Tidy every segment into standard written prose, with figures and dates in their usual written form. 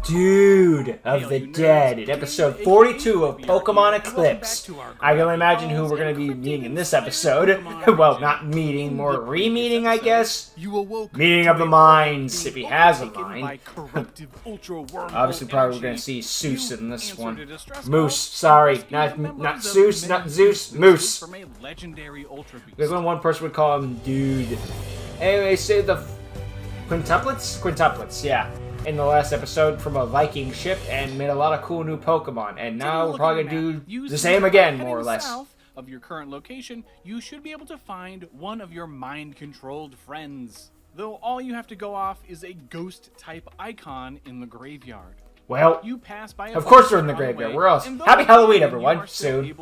Dude of the Dead in episode 42 of Pokemon Eclipse. I can only imagine who we're going to be meeting in this episode. Well, not meeting, more re-meeting, I guess. Meeting of the minds, if he has a mind. Obviously, probably we're going to see Zeus in this one. Moose, sorry. Not Zeus, not Zeus, Moose. There's only one person would call him Dude. Anyway, say the quintuplets? Quintuplets, yeah. In the last episode from a Viking ship and made a lot of cool new Pokemon. And now we're probably going to do the same again, more or less. South of your current location, you should be able to find one of your mind-controlled friends. Though all you have to go off is a ghost-type icon in the graveyard. Well, you pass by of course we're in the graveyard. Where else? Happy Halloween, everyone. Soon.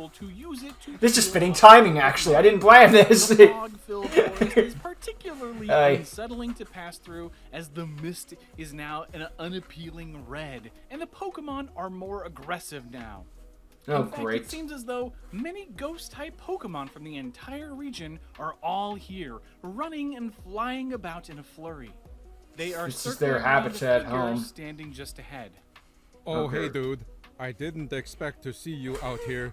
This is fitting timing, actually. I didn't plan this. The fog-filled forest is particularly unsettling to pass through, as the mist is now an unappealing red, and the Pokemon are more aggressive now. Oh, in fact, great. It seems as though many ghost-type Pokemon from the entire region are all here, running and flying about in a flurry. They are this is their habitat at home. Standing just ahead. Oh, okay. Hey, dude. I didn't expect to see you out here.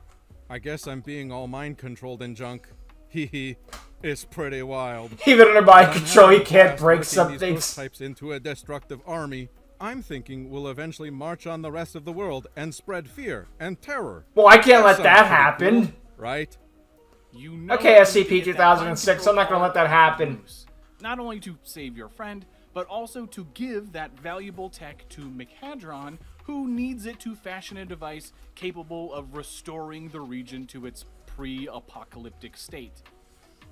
I guess I'm being all mind-controlled and junk. Hee. It's pretty wild. Even under mind control, he can't break some things. These types into a destructive army. I'm thinking we'll eventually march on the rest of the world and spread fear and terror. Well, I can't let that happen. Cool, right? You know, okay, SCP-2006, I'm not going to let that happen. Not only to save your friend, but also to give that valuable tech to Mechadron, who needs it to fashion a device capable of restoring the region to its pre-apocalyptic state.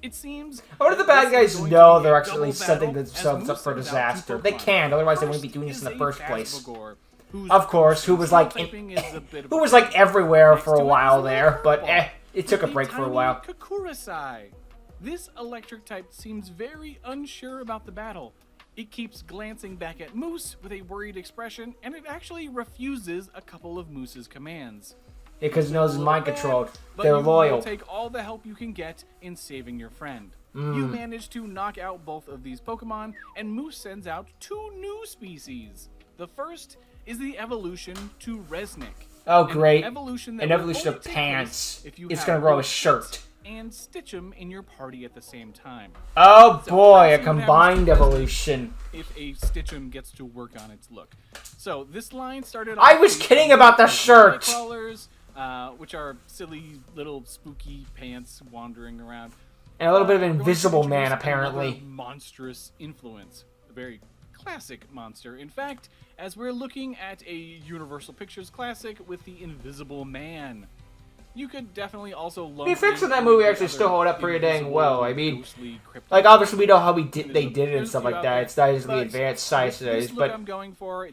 It seems... How do the bad guys know they're actually setting themselves up for disaster? They can't, otherwise they wouldn't be doing this in the first place. Of course, who was like everywhere for a while there, but it took a break for a while. Kakurasai. This electric type seems very unsure about the battle. It keeps glancing back at Moose with a worried expression, and it actually refuses a couple of Moose's commands. Because it knows it's mind controlled. They're loyal. Will take all the help you can get in saving your friend. You manage to knock out both of these Pokemon, and Moose sends out 2 new species. The first is the evolution to Resnick. Oh, great. An evolution of pants. It's going to grow a shirt. And stitch them in your party at the same time. Oh boy, a combined evolution. If a Stitch'em gets to work on its look. So this line started off... I was kidding about the shirt! Crawlers, which are silly little spooky pants wandering around. And a little bit of Invisible Man, apparently. Monstrous influence. A very classic monster. In fact, as we're looking at a Universal Pictures classic with the Invisible Man. You could definitely also the effects in that movie actually still hold up pretty dang well. I mean, like, obviously we know how they did it and stuff like that. It's not as the advanced size today, but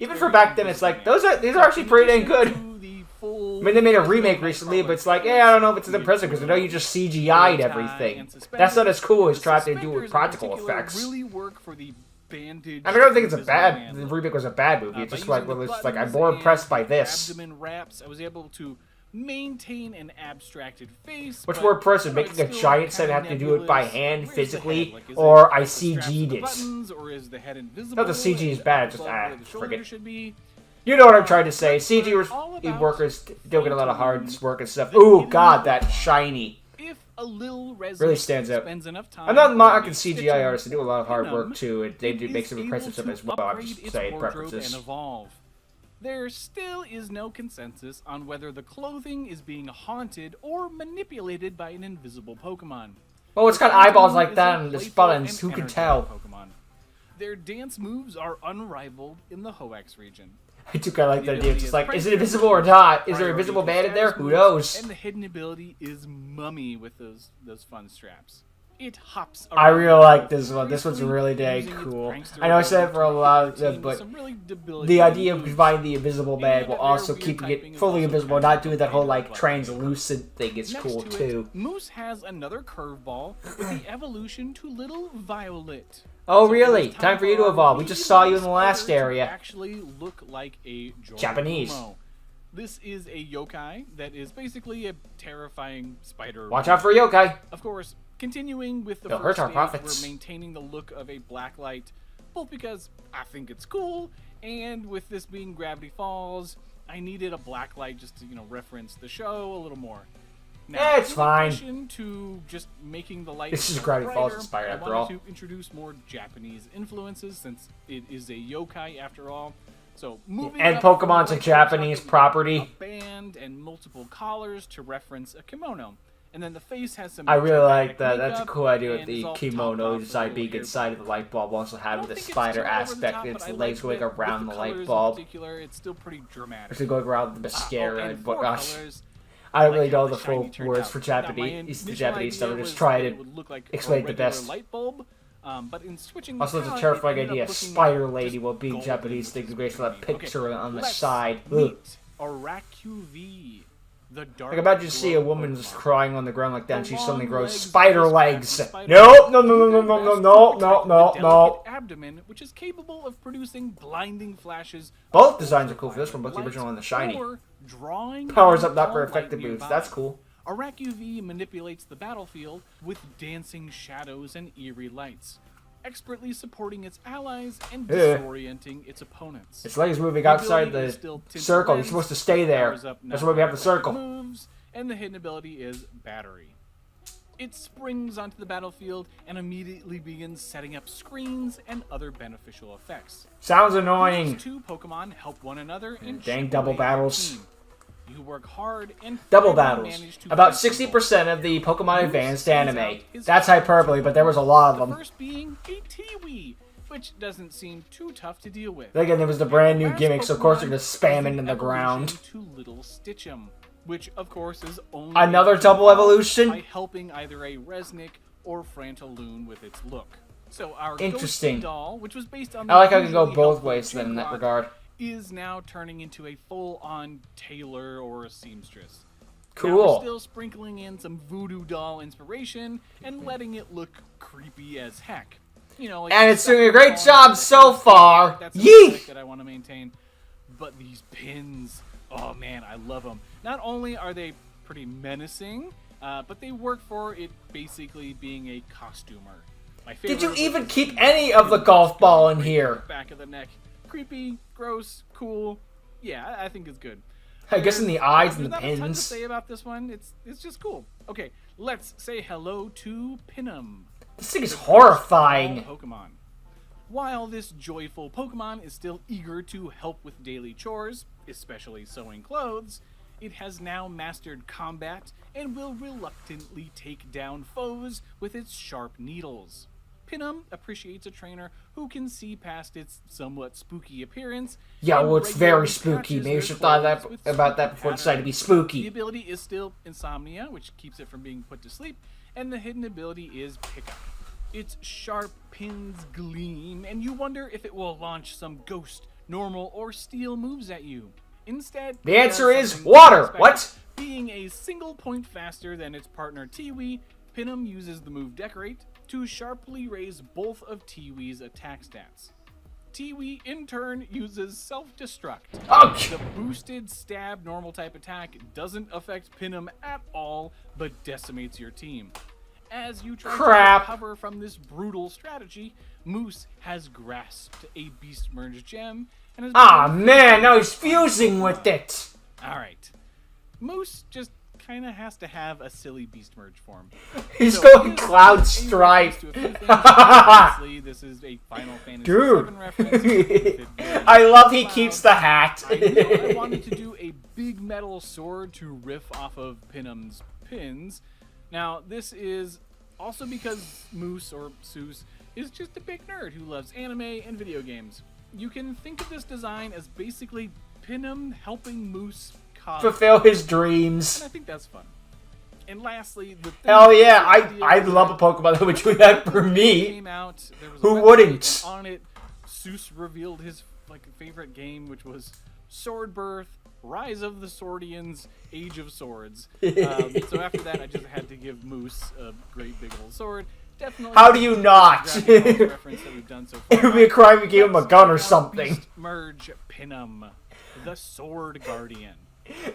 even for back then, it's like these are actually pretty dang good. I mean, they made a remake recently, but it's like, yeah, I don't know if it's as impressive because I know you just CGI'd everything. That's not as cool as trying to do with practical effects. I mean, I don't think it's a bad. The remake was a bad movie. It's just like, well, it's like I'm more impressed by this. I was able to maintain an abstracted face. Which more impressive, making a giant set have to do it by hand, physically, or I CG'd it? Not the CG is bad, just friggin'. You know what I'm trying to say. CG workers don't get a lot of hard work and stuff. Ooh, God, that shiny. Really stands out. I'm not mocking CGI artists. They do a lot of hard work, too, and they do make some impressive stuff as well. I'm just saying preferences. There still is no consensus on whether the clothing is being haunted or manipulated by an invisible Pokemon. Well, it's got eyeballs like that and there's buttons. Who can tell? Pokemon. Their dance moves are unrivaled in the Hoenn region. I do kind of like that idea. It's just like, is it invisible or not? Is there an invisible man in there? Who knows? And the hidden ability is mummy with those fun straps. It hops around. I really like this one. This one's really dang cool. I know I said it for a lot of them, but the idea of combining the Invisible Man while also keeping it fully invisible, not doing that whole like translucent thing is cool too. Moose has another curveball with the evolution to Little Violet. Oh really? Time for you to evolve. We just saw you in the last area. Actually look like a Japanese. This is a yokai that is basically a terrifying spider. Watch out for a yokai. Of course. Continuing with the They'll first hurt our stage, profits. we're maintaining the look of a blacklight, both because I think it's cool, And with this being Gravity Falls, I needed a black light just to, reference the show a little more. Now, it's fine. In addition to just making the light This is Gravity Falls inspired, I after all. wanted to introduce more Japanese influences since it is a yokai after all. So moving and up Pokemon's from a Japanese property. A band and multiple collars to reference a kimono. And then the face has some. I really like that. makeup That's a cool idea with and the is all topped kimono off design with being little inside of hair the light bulb, also I having don't the think it's spider too over the aspect, top, its but I legs like going that around with the light colors in bulb. particular, it's still pretty dramatic. It's going around the mascara and and for whatnot. colors, I don't like really how know the the full shiny turned words out. for Now, my Japanese, the initial Japanese stuff. I idea just was tried that to it would look like explain a it the regular best. light bulb, but in switching Also, the it's a palette, terrifying it ended idea. up looking Spider Lady just will be golden Japanese thing based on that Okay, picture on the let's side. Ugh. meet Aracuv, the dark Like, imagine you see a glow woman just Pokemon. crying on the ground like that, and The she suddenly long grows legs spider push back legs. the spider Nope, no, legs no, no, do no, their no, best no, to no, protect no, the no, no. delicate abdomen, which is capable of producing blinding flashes. Both designs are cool for this one, both the light original and the shiny. or drawing Powers in up not for all light effective moves. nearby. That's cool. Aracuv manipulates the battlefield with dancing shadows and eerie lights, expertly supporting its allies and disorienting its opponents. Its legs moving The outside ability is the still tinted circle. You're reds, supposed to stay there. powers up That's why we have the non-effective circle. Moves, and the hidden ability is Battery. It springs onto the battlefield and immediately begins setting up screens and other beneficial effects. Sounds annoying. These two Pokemon help one another and Dang chip double away at your battles. team. You work hard and Double finally battles. manage to About fight them 60% of the Pokemon Moose Advanced stands anime. out his That's fight hyperbole, to but there was a lot of the them. first being a Tiwi, which doesn't seem too tough to deal with. Then again, there was the brand new Last gimmick, so of course they're Pokemon just is spamming an in the ground. evolution to Little Stitchum, which of course is only Another able to double evolve evolution? by helping either a Resnick or Frantaloon with its look. So our Interesting. Ghosty doll, which was based on I like how it can go usually both helpful ways then in that Juggernaut, regard. is now turning into a full-on tailor or a seamstress. Now Cool. we're still sprinkling in some voodoo doll inspiration and letting it look creepy as heck. Like And the it's doing a stuff great on job the so first far. game, that's an Yee! aesthetic that I want to maintain. But these pins, oh man, I love them. Not only are they pretty menacing, but they work for it basically being a costumer. My Did you favorite even was keep the any of the golf ball in here? back of the neck. Creepy, gross, cool. Yeah, I think it's good. I guess in the eyes and There's the not a ton to pins. say about this one. It's just cool. Okay, let's say hello to Pinum. This thing is horrifying. Pokemon. While this joyful Pokemon is still eager to help with daily chores, especially sewing clothes, it has now mastered combat and will reluctantly take down foes with its sharp needles. Pinum appreciates a trainer who can see past its somewhat spooky appearance. Yeah, and well, it's very regularly spooky. patches Maybe you their should have thought clothes with about that spooky before it decided to be patterns. spooky. The ability is still Insomnia, which keeps it from being put to sleep, and the hidden ability is Pickup. Its sharp pins gleam, and you wonder if it will launch some ghost, normal, or steel moves at you. Instead, The it answer does is something water. unexpected. What? Being a single point faster than its partner Tiwi, Pinum uses the move Decorate to sharply raise both of Tiwi's attack stats. Tiwi, in turn, uses Self-Destruct. Ouch! The boosted stab normal type attack doesn't affect Pinum at all, but decimates your team. As you try Crap. to recover from this brutal strategy, Moose has grasped a Beast Merge gem and has Ah, begun man, now he's fusing fusing with Pokemon. it. Alright. Moose just kind of has to have a silly Beast Merge form. He's So going here's Cloud a Stripe. reference to a few things. Obviously, this is a Final Fantasy Dude. VII reference. with it being I love he Cloud. keeps the hat. I knew I wanted to do a big metal sword to riff off of Pinum's pins. Now, this is also because Moose, or Seuss, is just a big nerd who loves anime and video games. You can think of this design as basically Pinum helping Moose cosplay. Fulfill his And dreams. I think that's fun. And lastly, the thing Hell yeah, that deal I with love a that Pokemon that would do that for me. came out, there was a Who website, wouldn't? and on it, Seuss revealed his favorite game, which was Sword Birth, Rise of the Swordians, Age of Swords. So after that, I just had to give Moose a great big old sword. Definitely. How do you not? Dragon Ball reference that we've done so far. It would be a crime if you gave him a Let's gun or check out something. Beast Merge Pinum, the Sword Guardian.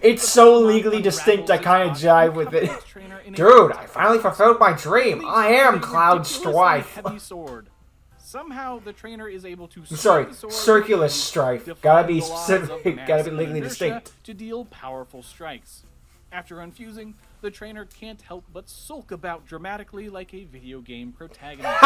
It's so legally distinct, I kind of jive with it. Dude, I finally fulfilled my dream. I am Cloud Strife. Heavy sword. somehow the trainer is able to Sorry, swing the sword circular and strife. defy Gotta be the laws of specific. mass Gotta be and legally inertia distinct. to deal powerful strikes. After unfusing, the trainer can't help but sulk about dramatically like a video game protagonist.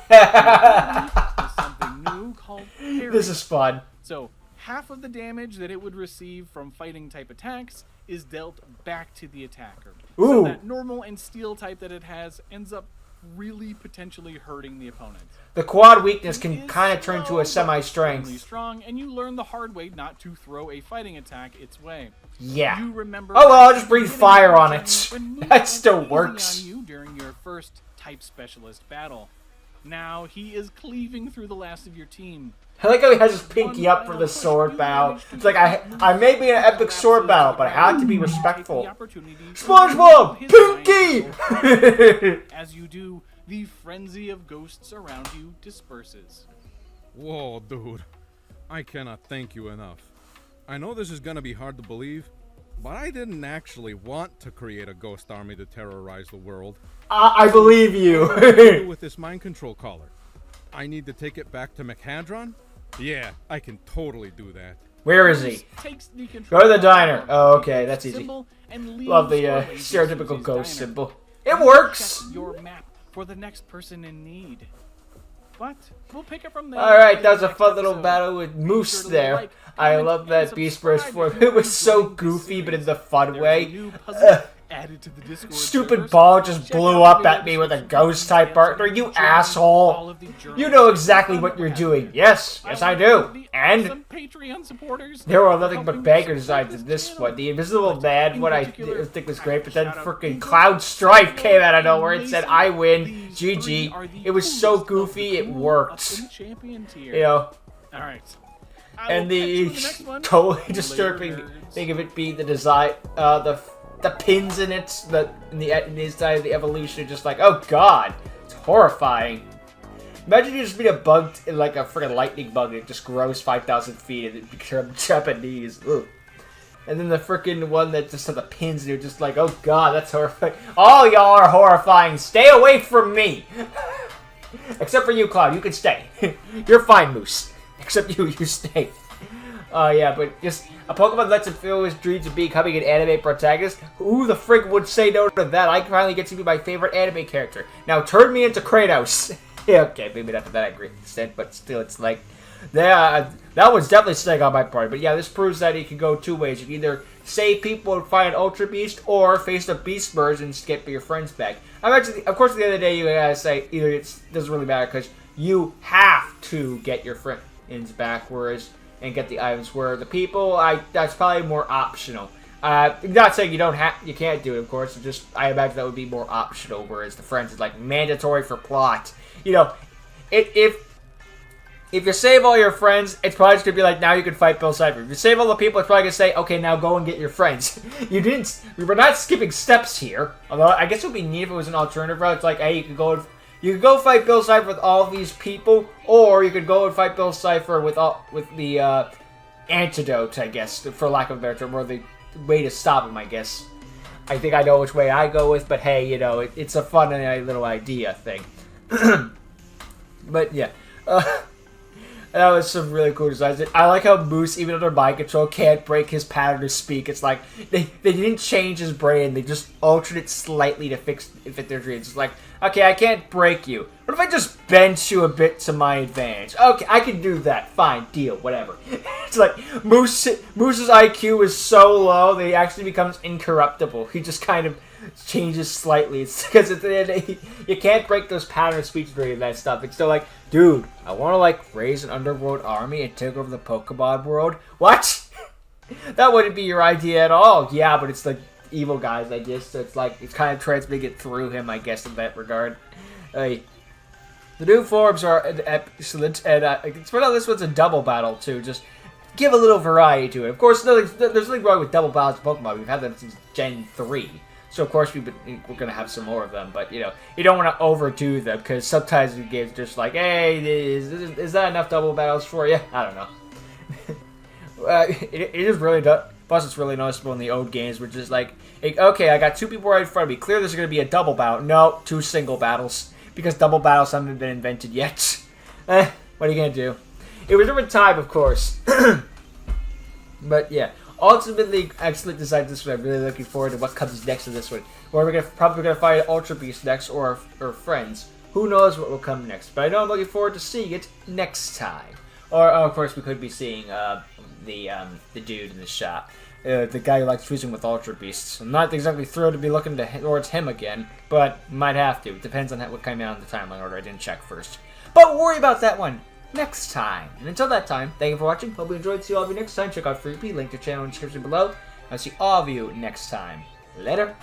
There's something new called parry. This is fun. So, half of the damage that it would receive from fighting type attacks is dealt back to the attacker. Ooh. So that normal and steel type that it has ends up really potentially hurting the opponent. The quad weakness can It is kind of turn to slow, a but semi-strength. extremely strong, and you learn the hard way not to throw a fighting attack its way. Yeah. You remember Oh well, I'll just breathe beginning fire of on the it. journey when That Moose still went easy works. on you during your first type specialist battle. Now he is cleaving through the last of your team. I like how he has his pinky up for the sword battle. It's like, I may be in an epic sword battle, but I have to be respectful. SpongeBob! Pinky! As you do, the frenzy of ghosts around you disperses. Whoa, dude. I cannot thank you enough. I know this is gonna be hard to believe, but I didn't actually want to create a ghost army to terrorize the world. I believe you. What do I do with this mind control collar? I need to take it back to McHadron? Yeah, I can totally do that. Where is he? Go to the diner. Oh, okay, that's easy. Love the stereotypical ghost symbol. It works! Check your map for the next person in need. But we'll pick it from there. Alright, that was a fun little battle with Moose there. I love that Beast Burst form. It was so goofy, but in the fun way. Added to the Discord Stupid server, ball so just check blew out up the at me with a description ghost type partner. You all asshole! of the journals You know and exactly fun what you're happened. doing. Yes, yes I do. The And awesome Patreon supporters there were for nothing but helping beggars support besides this this channel. one. The Invisible Man, In what I particular, think was great, but then shout out freaking to Cloud Strife came out of Mason nowhere and said, Mason. I win. These three GG. are the It was so coolest of goofy, the it cool worked. up-and champion tier. You know? Alright. And the totally disturbing thing of it being the design, the pins in it, in the inside of the evolution, are just like, oh god, it's horrifying. Imagine you just being a bug, like a freaking lightning bug, and it just grows 5,000 feet and it becomes Japanese. Ugh. And then the freaking one that just had the pins, and you're just like, oh god, that's horrifying. All y'all are horrifying. Stay away from me. Except for you, Cloud. You can stay. You're fine, Moose. Except you stay. Yeah, but just a Pokemon lets him feel his dreams of becoming an anime protagonist. Who the frig would say no to that? I finally get to be my favorite anime character. Now turn me into Kratos. Yeah, okay, maybe not to that extent, but still, it's like, yeah, that was definitely staying on my part. But yeah, this proves that he can go two ways. You can either save people and find an Ultra Beast, or face the Beast Merge and get your friends back. Of course, at the end of the day, you gotta say either it doesn't really matter because you have to get your friends back, and get the items. Where the people, that's probably more optional. Not saying you can't do it, of course. Just I imagine that would be more optional, whereas the friends is like mandatory for plot. You know, if you save all your friends, it's probably just gonna be like, now you can fight Bill Cipher. If you save all the people, it's probably gonna say, okay, now go and get your friends. We were not skipping steps here. Although I guess it would be neat if it was an alternative route. It's like, hey, you could go fight Bill Cipher with all these people, or you could go and fight Bill Cipher with the antidote, I guess, for lack of a better term, or the way to stop him, I guess. I think I know which way I go with, but hey, you know, it's a fun little idea thing. But yeah, that was some really cool designs. I like how Moose, even under mind control, can't break his pattern to speak. It's like they didn't change his brain; they just altered it slightly to fit their dreams. It's like, okay, I can't break you. What if I just bench you a bit to my advantage? Okay, I can do that. Fine, deal, whatever. It's like Moose's IQ is so low that he actually becomes incorruptible. He just kind of changes slightly. It's because you can't break those pattern of speech during that stuff. It's still like, dude, I want to raise an underworld army and take over the Pokemon world. What? That wouldn't be your idea at all. Yeah, but it's the evil guy's idea, so it's like it's kind of transmitting it through him, I guess, in that regard. The new forms are excellent, and it's right now this one's a double battle too. Just give a little variety to it. Of course, there's nothing wrong with double battles in Pokemon. We've had them since Gen 3. So, of course, we're going to have some more of them. But, you know, you don't want to overdo them. Because sometimes the game's just like, hey, is that enough double battles for you? I don't know. It is really... Plus, it's really noticeable in the old games. Where just like, okay, I got two people right in front of me. Clearly, there's going to be a double battle. No, two single battles. Because double battles haven't been invented yet. What are you gonna do? It was a different time, of course. But yeah, ultimately, excellent design this one. I'm really looking forward to what comes next to this one. Where we're probably gonna fight Ultra Beast next, or friends. Who knows what will come next? But I know I'm looking forward to seeing it next time. Or of course, we could be seeing the dude in the shop, the guy who likes fusing with Ultra Beasts. I'm not exactly thrilled to be looking towards him again, but might have to. It depends on what came out in the timeline order. I didn't check first. But worry about that one next time. And until that time, thank you for watching. Hope you enjoyed. See all of you next time. Check out Freepy, link to channel in the description below. I'll see all of you next time. Later.